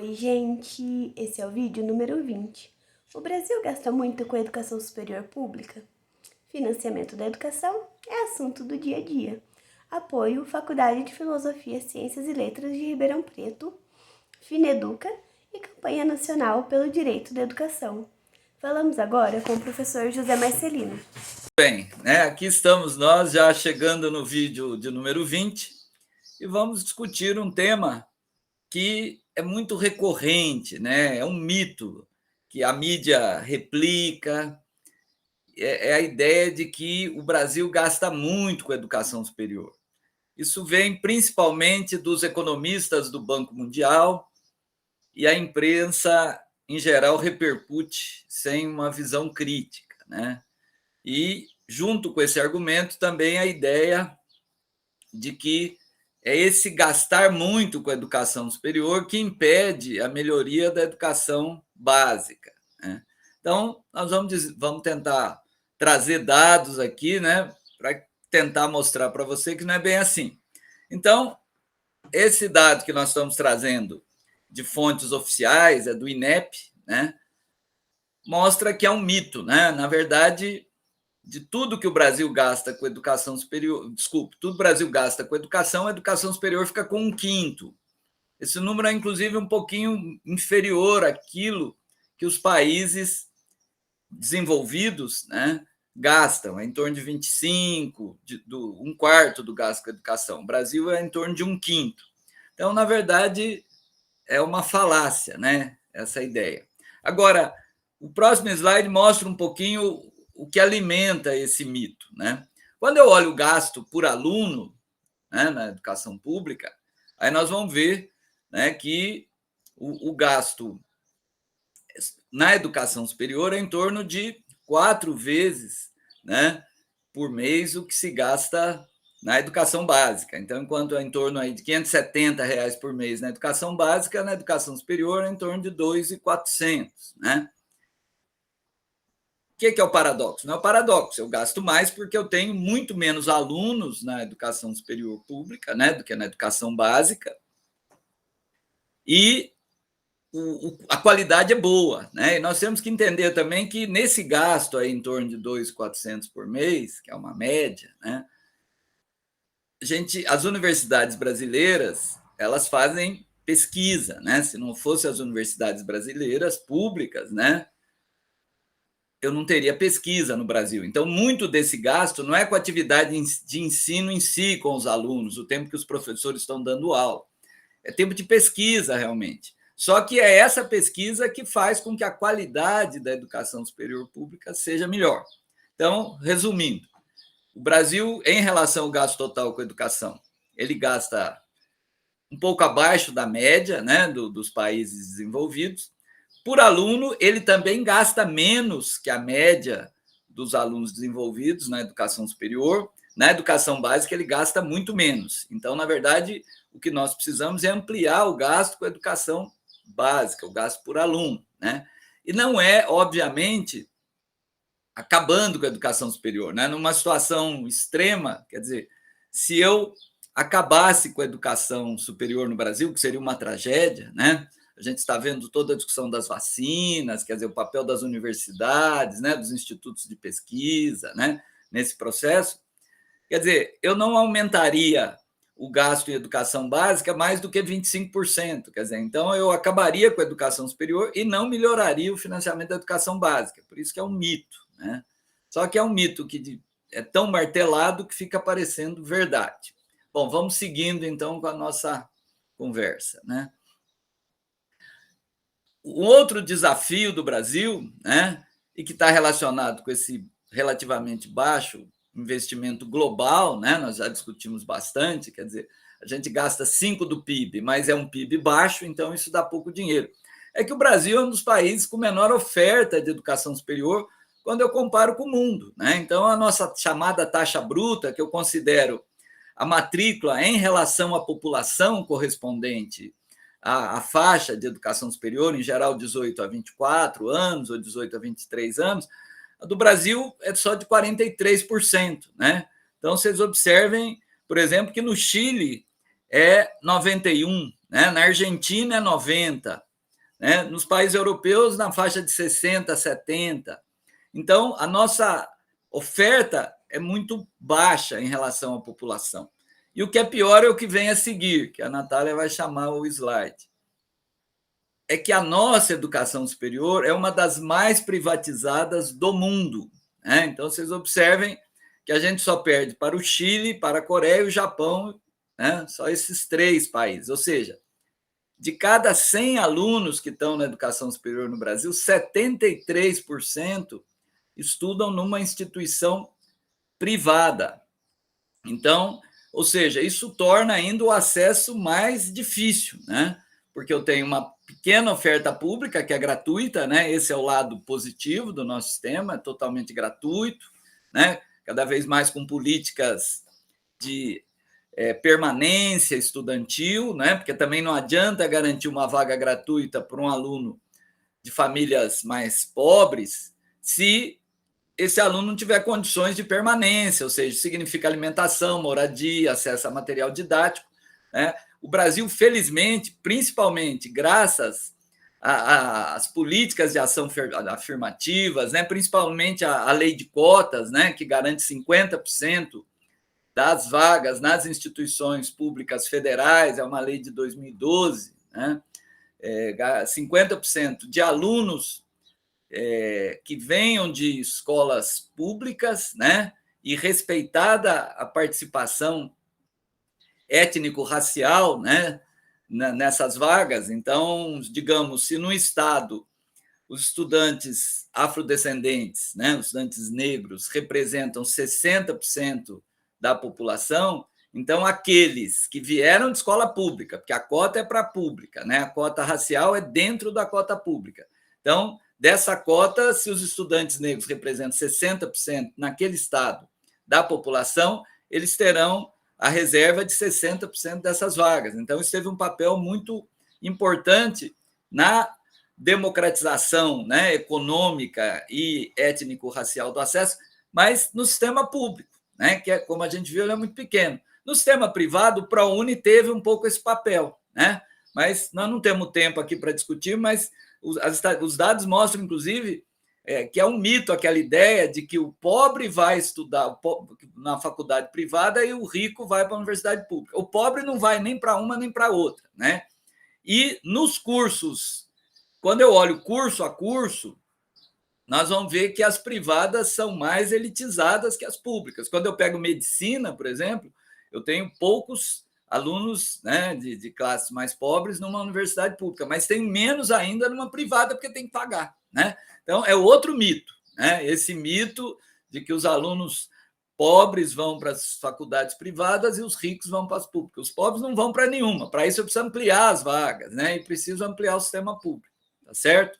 Oi, gente! Esse é o vídeo número 20. O Brasil gasta muito com a educação superior pública? Financiamento da educação é assunto do dia a dia. Apoio Faculdade de Filosofia, Ciências e Letras de Ribeirão Preto, Fineduca e Campanha Nacional pelo Direito da Educação. Falamos agora com o professor José Marcelino. Bem, aqui estamos nós já chegando no vídeo de número 20 e vamos discutir um tema que é muito recorrente, é um mito que a mídia replica, é a ideia de que o Brasil gasta muito com a educação superior. Isso vem principalmente dos economistas do Banco Mundial e a imprensa, em geral, repercute sem uma visão crítica, E, junto com esse argumento, também a ideia de que é esse gastar muito com a educação superior que impede a melhoria da educação básica. Então, nós vamos tentar trazer dados aqui, para tentar mostrar para você que não é bem assim. Então, esse dado que nós estamos trazendo de fontes oficiais, é do INEP, mostra que é um mito. Na verdade, de tudo que o Brasil gasta com educação superior, tudo o Brasil gasta com educação, a educação superior fica com 1/5. Esse número é, inclusive, um pouquinho inferior àquilo que os países desenvolvidos gastam, é em torno de 25%, 1/4 do gasto com educação. O Brasil é em torno de 1/5. Então, na verdade, é uma falácia, essa ideia. Agora, o próximo slide mostra um pouquinho o que alimenta esse mito. Quando eu olho o gasto por aluno na educação pública, aí nós vamos ver que o gasto na educação superior é em torno de 4 vezes por mês o que se gasta na educação básica. Então, enquanto é em torno aí de R$ 570 por mês na educação básica, na educação superior é em torno de R$ 2.400. O que é o paradoxo? Não é o paradoxo, eu gasto mais porque eu tenho muito menos alunos na educação superior pública do que na educação básica, e a qualidade é boa. E nós temos que entender também que nesse gasto aí em torno de 2.400 por mês, que é uma média, as universidades brasileiras, elas fazem pesquisa. Se não fossem as universidades brasileiras públicas, eu não teria pesquisa no Brasil. Então, muito desse gasto não é com a atividade de ensino em si com os alunos, o tempo que os professores estão dando aula. É tempo de pesquisa, realmente. Só que é essa pesquisa que faz com que a qualidade da educação superior pública seja melhor. Então, resumindo, o Brasil, em relação ao gasto total com a educação, ele gasta um pouco abaixo da média dos países desenvolvidos. Por aluno, ele também gasta menos que a média dos alunos desenvolvidos na educação superior. Na educação básica, ele gasta muito menos. Então, na verdade, o que nós precisamos é ampliar o gasto com a educação básica, o gasto por aluno. E não é, obviamente, acabando com a educação superior. Numa situação extrema, quer dizer, se eu acabasse com a educação superior no Brasil, que seria uma tragédia, a gente está vendo toda a discussão das vacinas, quer dizer, o papel das universidades, dos institutos de pesquisa, nesse processo. Quer dizer, eu não aumentaria o gasto em educação básica mais do que 25%. Quer dizer, então eu acabaria com a educação superior e não melhoraria o financiamento da educação básica. Por isso que é um mito. Só que é um mito que é tão martelado que fica parecendo verdade. Bom, vamos seguindo então com a nossa conversa. Um outro desafio do Brasil, e que está relacionado com esse relativamente baixo investimento global, nós já discutimos bastante, quer dizer, a gente gasta 5% do PIB, mas é um PIB baixo, então isso dá pouco dinheiro. É que o Brasil é um dos países com menor oferta de educação superior quando eu comparo com o mundo. Então, a nossa chamada taxa bruta, que eu considero a matrícula em relação à população correspondente a faixa de educação superior, em geral 18 a 24 anos ou 18 a 23 anos, a do Brasil é só de 43%. Então, vocês observem, por exemplo, que no Chile é 91%, na Argentina é 90%, né? Nos países europeus, na faixa de 60, 70. Então, a nossa oferta é muito baixa em relação à população. E o que é pior é o que vem a seguir, que a Natália vai chamar o slide. É que a nossa educação superior é uma das mais privatizadas do mundo, né? Então, vocês observem que a gente só perde para o Chile, para a Coreia e o Japão, né? Só esses 3 países. Ou seja, de cada 100 alunos que estão na educação superior no Brasil, 73% estudam numa instituição privada. Então, ou seja, isso torna ainda o acesso mais difícil, né? Porque eu tenho uma pequena oferta pública que é gratuita, né? Esse é o lado positivo do nosso sistema, é totalmente gratuito, né? Cada vez mais com políticas de permanência estudantil, né? Porque também não adianta garantir uma vaga gratuita para um aluno de famílias mais pobres se esse aluno não tiver condições de permanência, ou seja, significa alimentação, moradia, acesso a material didático, né? O Brasil, felizmente, principalmente graças às políticas de ação afirmativas, né? Principalmente a lei de cotas, né? Que garante 50% das vagas nas instituições públicas federais, é uma lei de 2012, né? 50% de alunos que venham de escolas públicas, né? E respeitada a participação étnico-racial, né? Nessas vagas. Então, digamos, se no estado os estudantes afrodescendentes, né? Os estudantes negros representam 60% da população, então aqueles que vieram de escola pública, porque a cota é para a pública, né? A cota racial é dentro da cota pública. Então, dessa cota, se os estudantes negros representam 60% naquele estado da população, eles terão a reserva de 60% dessas vagas. Então, isso teve um papel muito importante na democratização, né, econômica e étnico-racial do acesso, mas no sistema público, né, que, como a gente viu, ele é muito pequeno. No sistema privado, o ProUni teve um pouco esse papel, né? Mas nós não temos tempo aqui para discutir, mas os dados mostram, inclusive, que é um mito aquela ideia de que o pobre vai estudar na faculdade privada e o rico vai para a universidade pública. O pobre não vai nem para uma nem para outra, né? E nos cursos, quando eu olho curso a curso, nós vamos ver que as privadas são mais elitizadas que as públicas. Quando eu pego medicina, por exemplo, eu tenho poucos alunos, né, de classes mais pobres numa universidade pública, mas tem menos ainda numa privada, porque tem que pagar, né? Então, é outro mito, né? Esse mito de que os alunos pobres vão para as faculdades privadas e os ricos vão para as públicas. Os pobres não vão para nenhuma. Para isso, eu preciso ampliar as vagas, né? E preciso ampliar o sistema público, tá certo?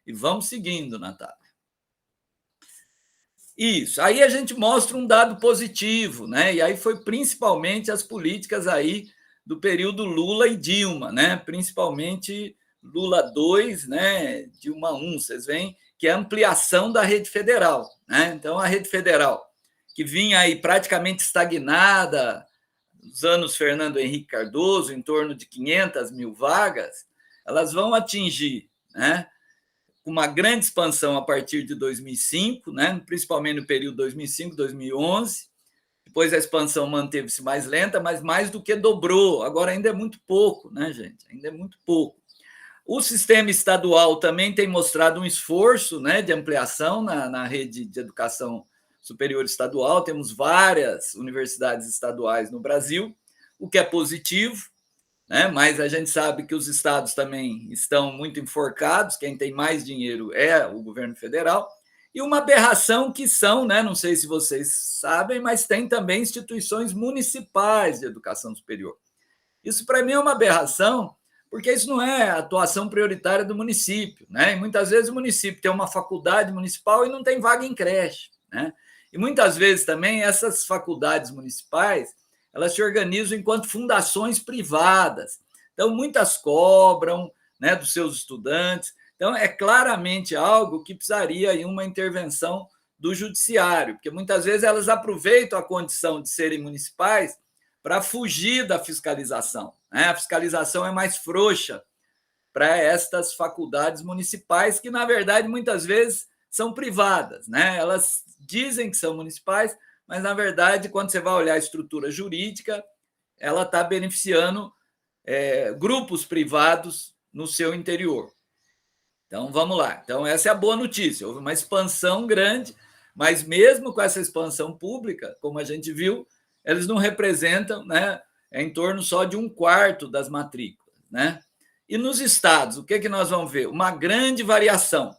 E vamos seguindo, Natália. Isso. Aí a gente mostra um dado positivo, né? E aí foi principalmente as políticas aí do período Lula e Dilma, né? Principalmente Lula 2, né? Dilma 1, vocês veem que é a ampliação da rede federal, né? Então a rede federal que vinha aí praticamente estagnada nos anos Fernando Henrique Cardoso, em torno de 500 mil vagas, elas vão atingir, né? Uma grande expansão a partir de 2005, né? Principalmente no período 2005, 2011. Depois a expansão manteve-se mais lenta, mas mais do que dobrou. Agora ainda é muito pouco, né, gente? Ainda é muito pouco. O sistema estadual também tem mostrado um esforço, né, de ampliação na rede de educação superior estadual. Temos várias universidades estaduais no Brasil, o que é positivo, né? Mas a gente sabe que os estados também estão muito enforcados, quem tem mais dinheiro é o governo federal, e uma aberração que são, né, não sei se vocês sabem, mas tem também instituições municipais de educação superior. Isso, para mim, é uma aberração, porque isso não é a atuação prioritária do município, né? E muitas vezes o município tem uma faculdade municipal e não tem vaga em creche, né? E muitas vezes também essas faculdades municipais elas se organizam enquanto fundações privadas. Então, muitas cobram, né, dos seus estudantes. Então, é claramente algo que precisaria aí uma intervenção do judiciário, porque muitas vezes elas aproveitam a condição de serem municipais para fugir da fiscalização, né? A fiscalização é mais frouxa para estas faculdades municipais, que, na verdade, muitas vezes são privadas, né? Elas dizem que são municipais, mas, na verdade, quando você vai olhar a estrutura jurídica, ela está beneficiando grupos privados no seu interior. Então, vamos lá. Então, essa é a boa notícia. Houve uma expansão grande, mas mesmo com essa expansão pública, como a gente viu, eles não representam, né, em torno só de 1/4 das matrículas, né? E nos estados, o que nós vamos ver? Uma grande variação.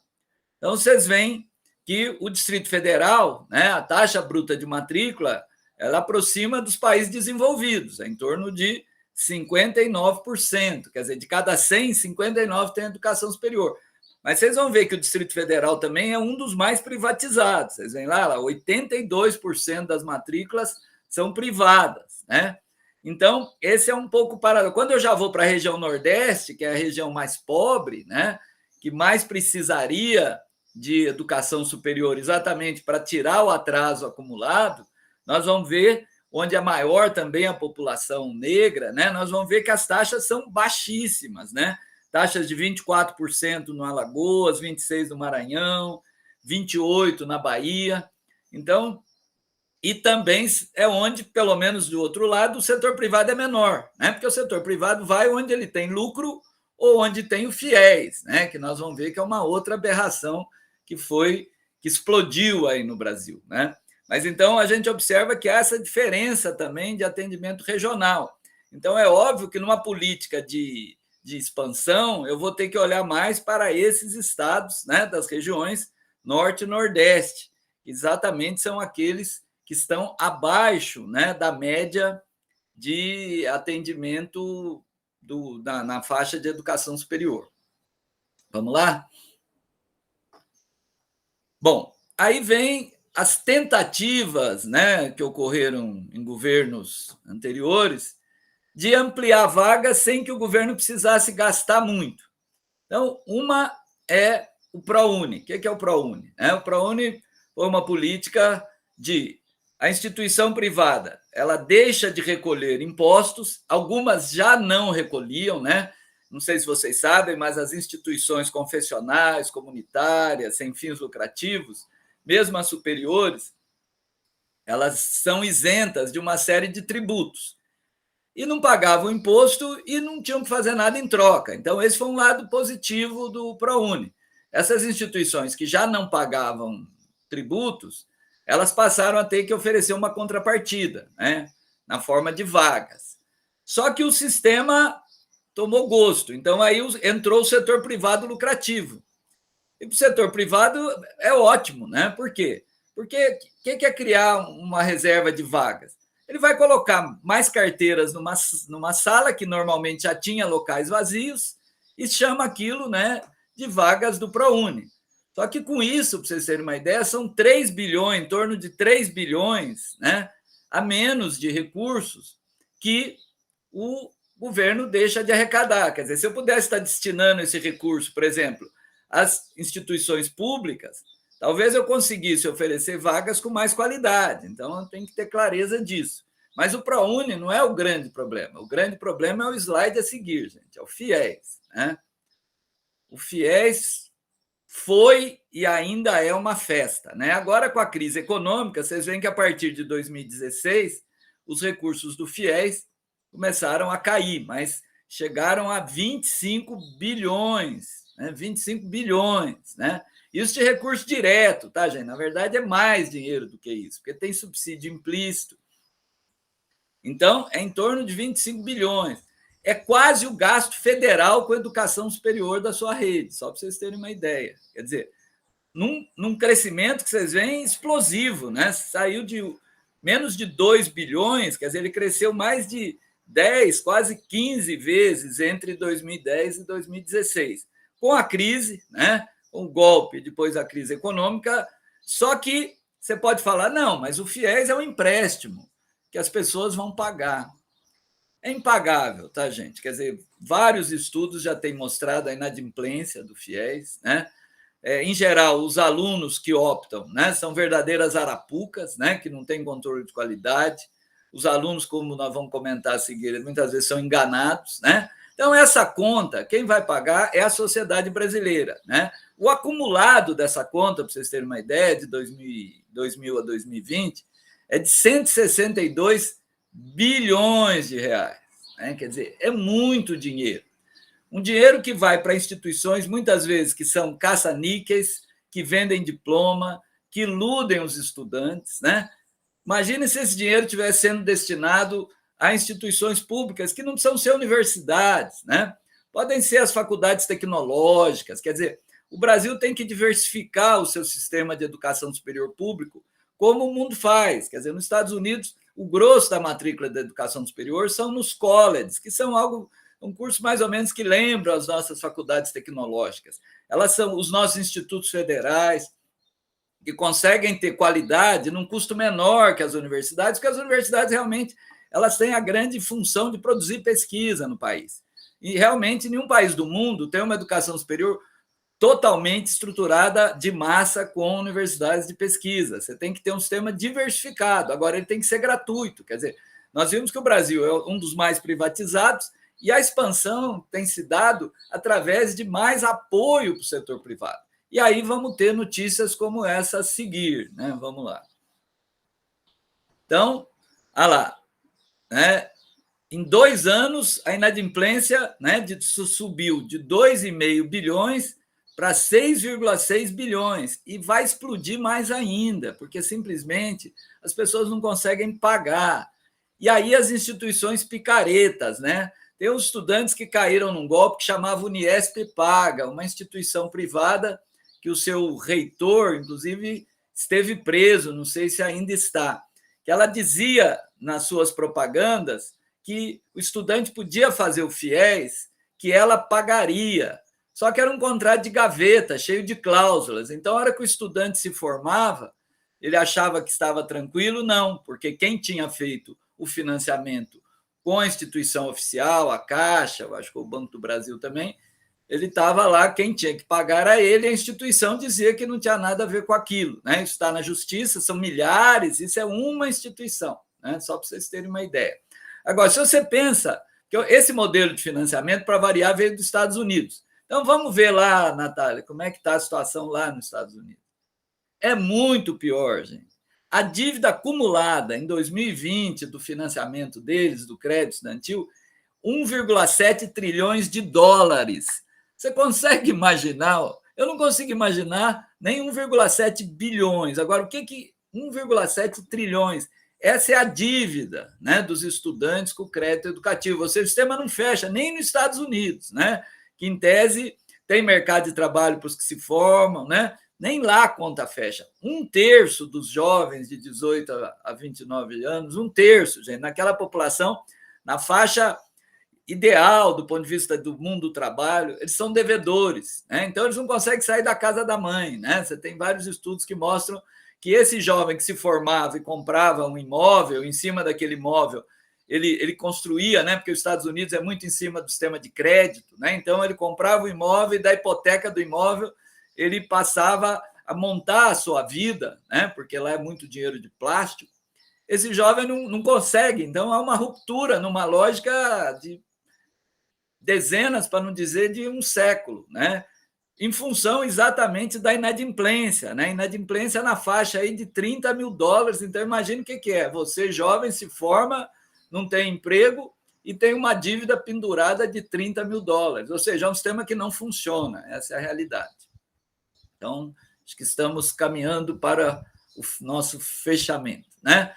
Então, vocês veem que o Distrito Federal, né, a taxa bruta de matrícula, ela aproxima dos países desenvolvidos, em torno de 59%. Quer dizer, de cada 100, 59 tem educação superior. Mas vocês vão ver que o Distrito Federal também é um dos mais privatizados. Vocês veem lá 82% das matrículas são privadas, né? Então, esse é um pouco parado. Quando eu já vou para a região Nordeste, que é a região mais pobre, né, que mais precisaria de educação superior exatamente para tirar o atraso acumulado, nós vamos ver, onde é maior também a população negra, né, nós vamos ver que as taxas são baixíssimas, né? Taxas de 24% no Alagoas, 26% no Maranhão, 28% na Bahia. Então, e também é onde, pelo menos do outro lado, o setor privado é menor, né? Porque o setor privado vai onde ele tem lucro ou onde tem o fiéis, né? Que nós vamos ver que é uma outra aberração que explodiu aí no Brasil, né? Mas então a gente observa que há essa diferença também de atendimento regional. Então é óbvio que numa política de expansão eu vou ter que olhar mais para esses estados, né, das regiões Norte e Nordeste, que exatamente são aqueles que estão abaixo, né, da média de atendimento na faixa de educação superior. Vamos lá? Bom, aí vem as tentativas, né, que ocorreram em governos anteriores de ampliar vagas sem que o governo precisasse gastar muito. Então, uma é o ProUni. O que é o ProUni? O ProUni foi uma política de a instituição privada, ela deixa de recolher impostos, algumas já não recolhiam, né? Não sei se vocês sabem, mas as instituições confessionais, comunitárias, sem fins lucrativos, mesmo as superiores, elas são isentas de uma série de tributos. E não pagavam imposto e não tinham que fazer nada em troca. Então, esse foi um lado positivo do ProUni. Essas instituições que já não pagavam tributos, elas passaram a ter que oferecer uma contrapartida, né, na forma de vagas. Só que o sistema tomou gosto. Então, aí entrou o setor privado lucrativo. E para o setor privado é ótimo, né? Por quê? Porque o que é criar uma reserva de vagas? Ele vai colocar mais carteiras numa sala que normalmente já tinha locais vazios e chama aquilo, né, de vagas do ProUni. Só que com isso, para vocês terem uma ideia, são 3 bilhões, em torno de 3 bilhões, né, a menos de recursos que o governo deixa de arrecadar. Quer dizer, se eu pudesse estar destinando esse recurso, por exemplo, às instituições públicas, talvez eu conseguisse oferecer vagas com mais qualidade. Então, tem que ter clareza disso. Mas o ProUni não é o grande problema. O grande problema é o slide a seguir, gente. É o FIES, né? O FIES foi e ainda é uma festa, né? Agora, com a crise econômica, vocês veem que a partir de 2016, os recursos do FIES começaram a cair, mas chegaram a 25 bilhões, né? 25 bilhões, né? Isso de recurso direto, tá, gente? Na verdade, é mais dinheiro do que isso, porque tem subsídio implícito. Então, é em torno de 25 bilhões. É quase o gasto federal com a educação superior da sua rede, só para vocês terem uma ideia. Quer dizer, num crescimento que vocês veem explosivo, né? Saiu de menos de 2 bilhões, quer dizer, ele cresceu mais de 10, quase 15 vezes entre 2010 e 2016. Com a crise, né? O golpe, depois da crise econômica, só que você pode falar, não, mas o FIES é um empréstimo que as pessoas vão pagar. É impagável, tá, gente? Quer dizer, vários estudos já têm mostrado a inadimplência do FIES, né? Em geral, os alunos que optam, né, são verdadeiras arapucas, né, que não têm controle de qualidade. Os alunos, como nós vamos comentar a seguir, muitas vezes são enganados, né? Então, essa conta, quem vai pagar é a sociedade brasileira, né? O acumulado dessa conta, para vocês terem uma ideia, de 2000 a 2020, é de 162 bilhões de reais. Né? Quer dizer, é muito dinheiro. Um dinheiro que vai para instituições, muitas vezes, que são caça-níqueis, que vendem diploma, que iludem os estudantes. Né? Imagine se esse dinheiro estivesse sendo destinado a instituições públicas, que não precisam ser universidades, né? Podem ser as faculdades tecnológicas. Quer dizer, o Brasil tem que diversificar o seu sistema de educação superior público, como o mundo faz. Quer dizer, nos Estados Unidos, o grosso da matrícula da educação superior são nos colleges, que são um curso mais ou menos que lembra as nossas faculdades tecnológicas. Elas são os nossos institutos federais, que conseguem ter qualidade num custo menor que as universidades, porque as universidades realmente elas têm a grande função de produzir pesquisa no país. E realmente nenhum país do mundo tem uma educação superior totalmente estruturada de massa com universidades de pesquisa. Você tem que ter um sistema diversificado. Agora, ele tem que ser gratuito. Quer dizer, nós vimos que o Brasil é um dos mais privatizados e a expansão tem se dado através de mais apoio para o setor privado. E aí vamos ter notícias como essa a seguir. Né? Vamos lá. Então, olha lá. Né? Em 2 anos, a inadimplência, né, subiu de 2,5 bilhões para 6,6 bilhões e vai explodir mais ainda, porque simplesmente as pessoas não conseguem pagar. E aí as instituições picaretas, né? Tem os estudantes que caíram num golpe que chamava Uniesp Paga, uma instituição privada que o seu reitor, inclusive, esteve preso, não sei se ainda está, que ela dizia nas suas propagandas que o estudante podia fazer o FIES, que ela pagaria. Só que era um contrato de gaveta, cheio de cláusulas. Então, a hora que o estudante se formava, ele achava que estava tranquilo? Não, porque quem tinha feito o financiamento com a instituição oficial, a Caixa, eu acho que o Banco do Brasil também, ele estava lá, quem tinha que pagar era ele, a instituição dizia que não tinha nada a ver com aquilo. Né? Isso está na justiça, são milhares, isso é uma instituição, né? Só para vocês terem uma ideia. Agora, se você pensa que esse modelo de financiamento, para variar, veio dos Estados Unidos. Então, vamos ver lá, Natália, como é que está a situação lá nos Estados Unidos. É muito pior, gente. A dívida acumulada em 2020 do financiamento deles, do crédito estudantil, 1,7 trilhões de dólares. Você consegue imaginar? Eu não consigo imaginar nem 1,7 bilhões. Agora, o que 1,7 trilhões? Essa é a dívida, né, dos estudantes com crédito educativo. Ou seja, o sistema não fecha, nem nos Estados Unidos, né, que, em tese, tem mercado de trabalho para os que se formam, né, nem lá a conta fecha. 1/3 dos jovens de 18 a 29 anos, 1/3, gente, naquela população, na faixa ideal do ponto de vista do mundo do trabalho, eles são devedores, né? Então eles não conseguem sair da casa da mãe, né? Você tem vários estudos que mostram que esse jovem que se formava e comprava um imóvel, em cima daquele imóvel, ele construía, né? Porque os Estados Unidos é muito em cima do sistema de crédito, né? Então ele comprava o imóvel e da hipoteca do imóvel ele passava a montar a sua vida, né? Porque lá é muito dinheiro de plástico. Esse jovem não consegue, então há uma ruptura numa lógica de dezenas, para não dizer de um século, né? Em função exatamente da inadimplência, né? Inadimplência na faixa aí de 30 mil dólares. Então, imagine o que é. Você, jovem, se forma, não tem emprego e tem uma dívida pendurada de 30 mil dólares. Ou seja, é um sistema que não funciona. Essa é a realidade. Então, acho que estamos caminhando para o nosso fechamento, né?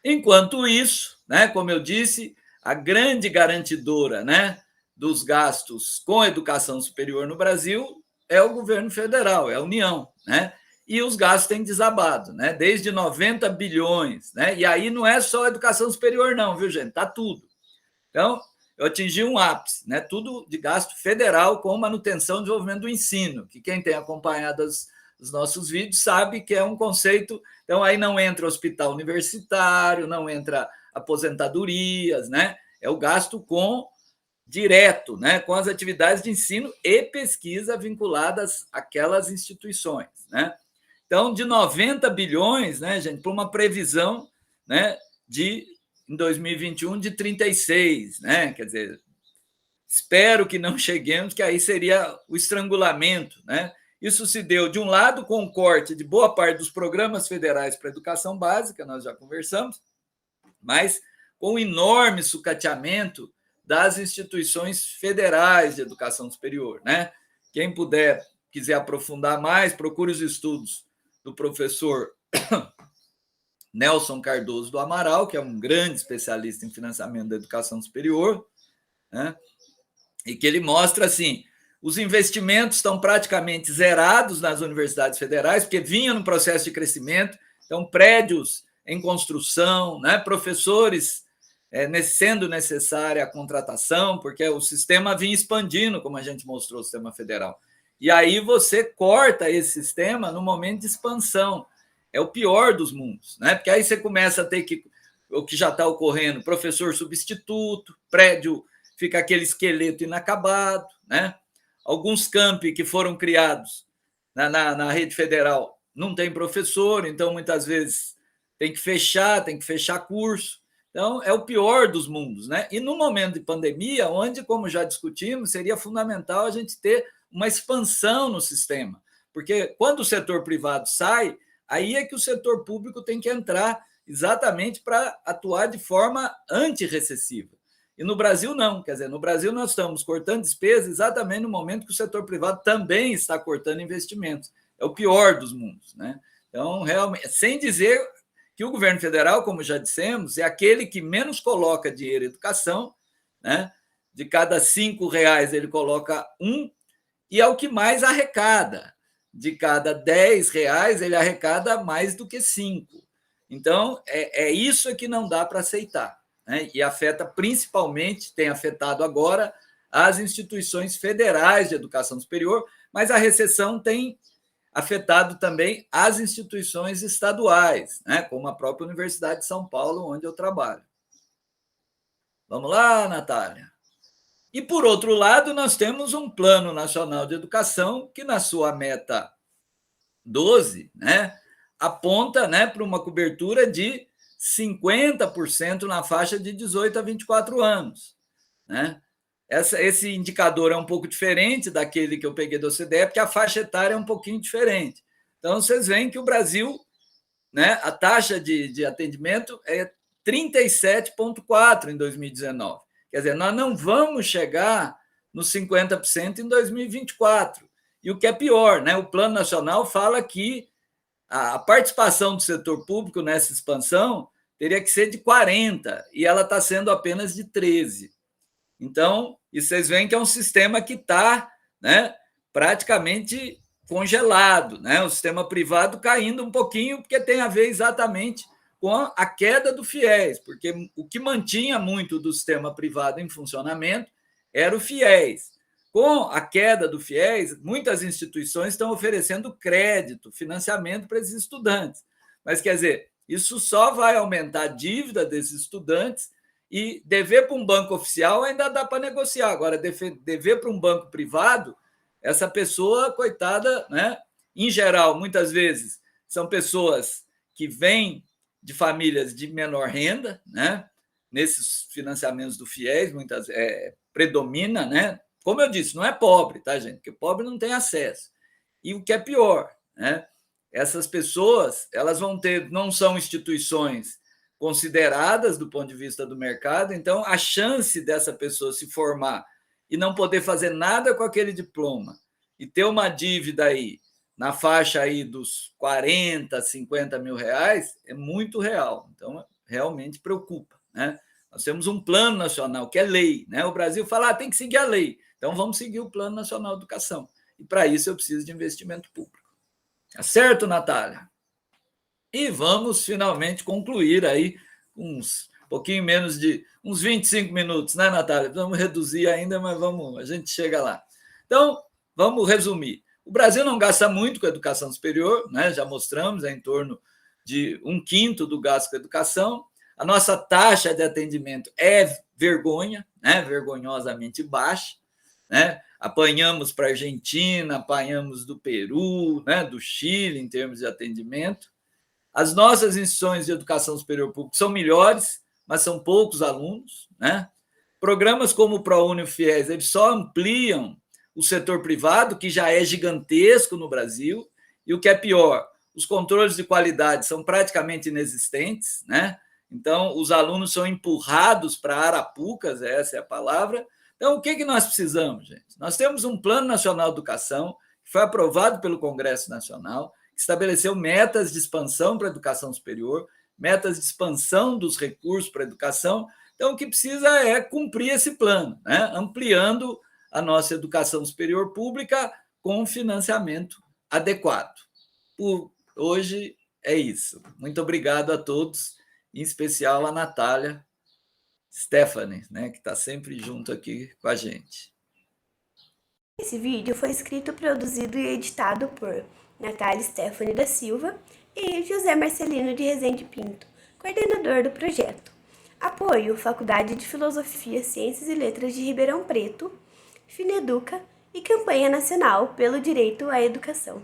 Enquanto isso, né, como eu disse, a grande garantidora, né, dos gastos com educação superior no Brasil é o governo federal, é a União, né? E os gastos têm desabado, né? Desde 90 bilhões, né? E aí não é só educação superior não, viu, gente? Tá tudo. Então, eu atingi um ápice, né? Tudo de gasto federal com manutenção e desenvolvimento do ensino, que quem tem acompanhado os nossos vídeos sabe que é um conceito. Então, aí não entra hospital universitário, não entra aposentadorias, né? É o gasto com direto, né, com as atividades de ensino e pesquisa vinculadas àquelas instituições, né? Então, de 90 bilhões, né, gente, para uma previsão, né, de em 2021 de 36, né? Quer dizer, Espero que não cheguemos, que aí seria o estrangulamento, né? Isso se deu, de um lado, com o corte de boa parte dos programas federais para a educação básica, nós já conversamos, mas com o enorme sucateamento das instituições federais de educação superior, né? Quem quiser aprofundar mais, procure os estudos do professor Nelson Cardoso do Amaral, que é um grande especialista em financiamento da educação superior, né? E que ele mostra assim, os investimentos estão praticamente zerados nas universidades federais, porque vinha no processo de crescimento, então prédios em construção, né? Professores sendo necessária a contratação, porque o sistema vinha expandindo, como a gente mostrou, o sistema federal. E aí você corta esse sistema no momento de expansão. É o pior dos mundos, né? Porque aí você começa a ter o que já está ocorrendo, professor substituto, prédio fica aquele esqueleto inacabado, né? Alguns campi que foram criados na rede federal não tem professor, então muitas vezes tem que fechar curso. Então, é o pior dos mundos, né? E no momento de pandemia, onde, como já discutimos, seria fundamental a gente ter uma expansão no sistema, porque quando o setor privado sai, aí é que o setor público tem que entrar exatamente para atuar de forma antirrecessiva. E no Brasil, não. Quer dizer, no Brasil nós estamos cortando despesas exatamente no momento que o setor privado também está cortando investimentos. É o pior dos mundos, né? Então, realmente, sem dizer que o governo federal, como já dissemos, é aquele que menos coloca dinheiro em educação, né? De cada R$ 5 ele coloca 1, e é o que mais arrecada. De cada R$ 10 ele arrecada mais do que 5. Então, é isso que não dá para aceitar, né? E afeta principalmente, tem afetado agora, as instituições federais de educação superior, mas a recessão tem afetado também as instituições estaduais, né? Como a própria Universidade de São Paulo, onde eu trabalho. Vamos lá, Natália. E, por outro lado, nós temos um Plano Nacional de Educação que, na sua meta 12, né, aponta, né, para uma cobertura de 50% na faixa de 18 a 24 anos. Né? Esse indicador é um pouco diferente daquele que eu peguei do OCDE, porque a faixa etária é um pouquinho diferente. Então, vocês veem que o Brasil, né, a taxa de atendimento é 37,4% em 2019. Quer dizer, nós não vamos chegar nos 50% em 2024. E o que é pior, né, o Plano Nacional fala que a participação do setor público nessa expansão teria que ser de 40%, e ela está sendo apenas de 13%. Então, e vocês veem que é um sistema que está, né, praticamente congelado, né? O sistema privado caindo um pouquinho, porque tem a ver exatamente com a queda do FIES, porque o que mantinha muito do sistema privado em funcionamento era o FIES. Com a queda do FIES, muitas instituições estão oferecendo crédito, financiamento para esses estudantes. Mas, quer dizer, isso só vai aumentar a dívida desses estudantes, e dever para um banco oficial ainda dá para negociar. Agora, dever para um banco privado, essa pessoa, coitada, né? Em geral, muitas vezes, são pessoas que vêm de famílias de menor renda, né? Nesses financiamentos do FIES, muitas predomina, né? Como eu disse, não é pobre, tá, gente? Porque pobre não tem acesso. E o que é pior, né? Essas pessoas, elas vão ter, não são instituições consideradas do ponto de vista do mercado, então a chance dessa pessoa se formar e não poder fazer nada com aquele diploma e ter uma dívida aí na faixa aí dos 40, 50 mil reais é muito real. Então, realmente preocupa, né? Nós temos um plano nacional que é lei, né? O Brasil fala, tem que seguir a lei. Então, vamos seguir o Plano Nacional de Educação. E, para isso, eu preciso de investimento público. Tá certo, Natália? E vamos finalmente concluir aí uns pouquinho menos de uns 25 minutos, né, Natália? Vamos reduzir ainda, mas a gente chega lá. Então, vamos resumir. O Brasil não gasta muito com a educação superior, né? Já mostramos, é em torno de 1/5 do gasto com a educação. A nossa taxa de atendimento é vergonha, né? Vergonhosamente baixa, né? Apanhamos para a Argentina, apanhamos do Peru, né? Do Chile, em termos de atendimento. As nossas instituições de educação superior pública são melhores, mas são poucos alunos, né? Programas como o ProUni e o FIES, eles só ampliam o setor privado, que já é gigantesco no Brasil, e o que é pior, os controles de qualidade são praticamente inexistentes, né? Então, os alunos são empurrados para arapucas, essa é a palavra. Então, o que nós precisamos, gente? Nós temos um Plano Nacional de Educação, que foi aprovado pelo Congresso Nacional, que estabeleceu metas de expansão para a educação superior, metas de expansão dos recursos para a educação. Então, o que precisa é cumprir esse plano, né? Ampliando a nossa educação superior pública com financiamento adequado. Por hoje é isso. Muito obrigado a todos, em especial a Natália Stephanie, né, que está sempre junto aqui com a gente. Esse vídeo foi escrito, produzido e editado por Natália Stephanie da Silva e José Marcelino de Rezende Pinto, coordenador do projeto. Apoio Faculdade de Filosofia, Ciências e Letras de Ribeirão Preto, Fineduca e Campanha Nacional pelo Direito à Educação.